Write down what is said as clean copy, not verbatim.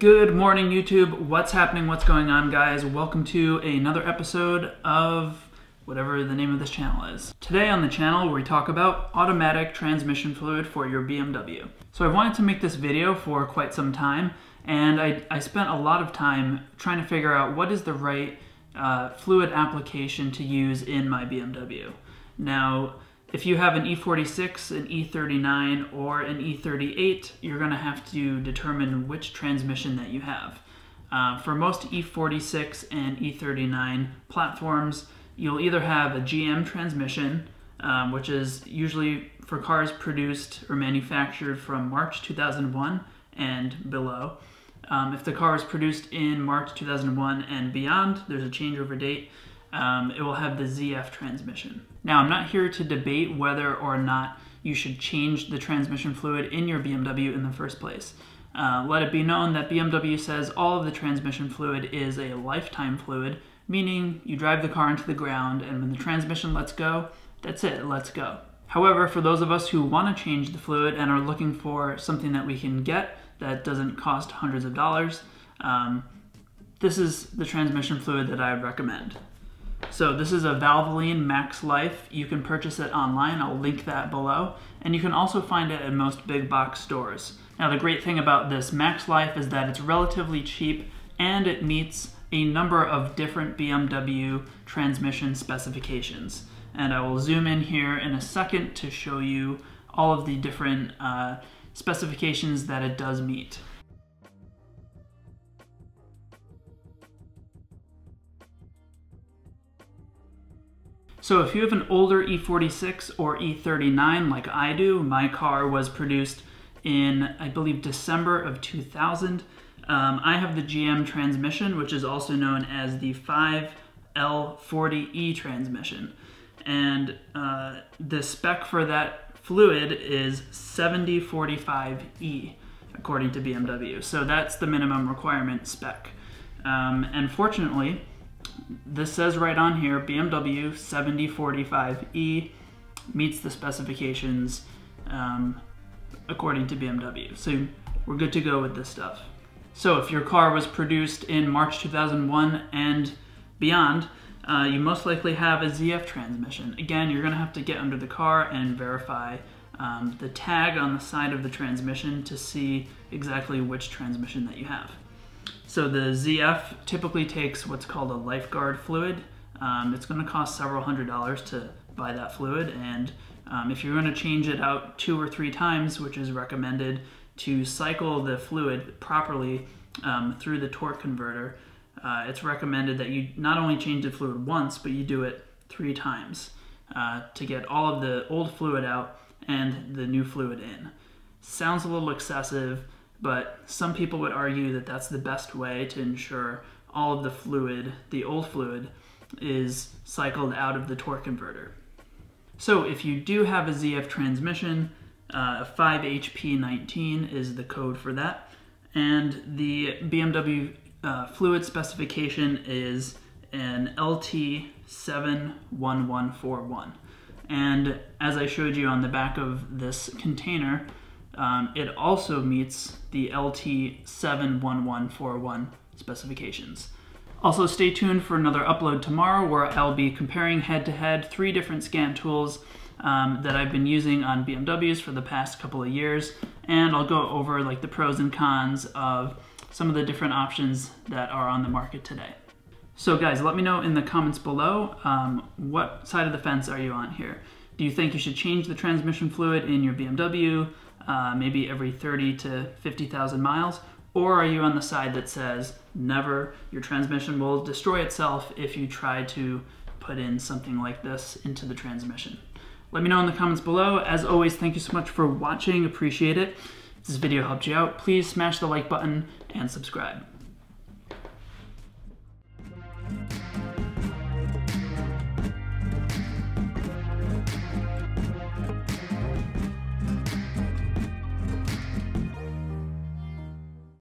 Good morning, YouTube. What's happening? What's going on, guys? Welcome to another episode of whatever the name of this channel is. Today on the channel, we talk about automatic transmission fluid for your BMW. So I wanted to make this video for quite some time, and I spent a lot of time trying to figure out what is the right fluid application to use in my BMW. Now, if you have an E46, an E39, or an E38, you're going to have to determine which transmission that you have. For most E46 and E39 platforms, you'll either have a GM transmission, which is usually for cars produced or manufactured from March 2001 and below. If the car is produced in March 2001 and beyond, there's a changeover date. It will have the ZF transmission. Now, I'm not here to debate whether or not you should change the transmission fluid in your BMW in the first place. Let it be known that BMW says all of the transmission fluid is a lifetime fluid, meaning you drive the car into the ground and when the transmission lets go, that's it, it lets go. However, for those of us who want to change the fluid and are looking for something that we can get that doesn't cost hundreds of dollars, this is the transmission fluid that I would recommend. So this is a Valvoline Maxlife. You can purchase it online. I'll link that below. And you can also find it at most big box stores. Now, the great thing about this Maxlife is that it's relatively cheap and it meets a number of different BMW transmission specifications. And I will zoom in here in a second to show you all of the different specifications that it does meet. So if you have an older E46 or E39 like I do, my car was produced in, I believe, December of 2000. I have the GM transmission, which is also known as the 5L40E transmission. And the spec for that fluid is 7045E, according to BMW. So that's the minimum requirement spec. And fortunately, this says right on here, BMW 7045E meets the specifications according to BMW. So we're good to go with this stuff. So if your car was produced in March 2001 and beyond, you most likely have a ZF transmission. Again, you're going to have to get under the car and verify the tag on the side of the transmission to see exactly which transmission that you have. So the ZF typically takes what's called a lifeguard fluid. It's going to cost several $100s to buy that fluid, and if you're going to change it out 2 or 3 times, which is recommended to cycle the fluid properly through the torque converter, it's recommended that you not only change the fluid once, but you do it 3 times to get all of the old fluid out and the new fluid in. Sounds a little excessive, but some people would argue that that's the best way to ensure all of the fluid, the old fluid, is cycled out of the torque converter. So if you do have a ZF transmission, 5HP19 is the code for that, and the BMW fluid specification is an LT71141. And as I showed you on the back of this container, it also meets the LT71141 specifications. Also, stay tuned for another upload tomorrow where I'll be comparing head-to-head 3 different scan tools that I've been using on BMWs for the past couple of years, and I'll go over like the pros and cons of some of the different options that are on the market today. So guys, let me know in the comments below, what side of the fence are you on here? Do you think you should change the transmission fluid in your BMW? Maybe every 30 to 50,000 miles, or are you on the side that says never, your transmission will destroy itself if you try to put in something like this into the transmission? Let me know in the comments below. As always, thank you so much for watching, appreciate it. If this video helped you out, please smash the like button and subscribe.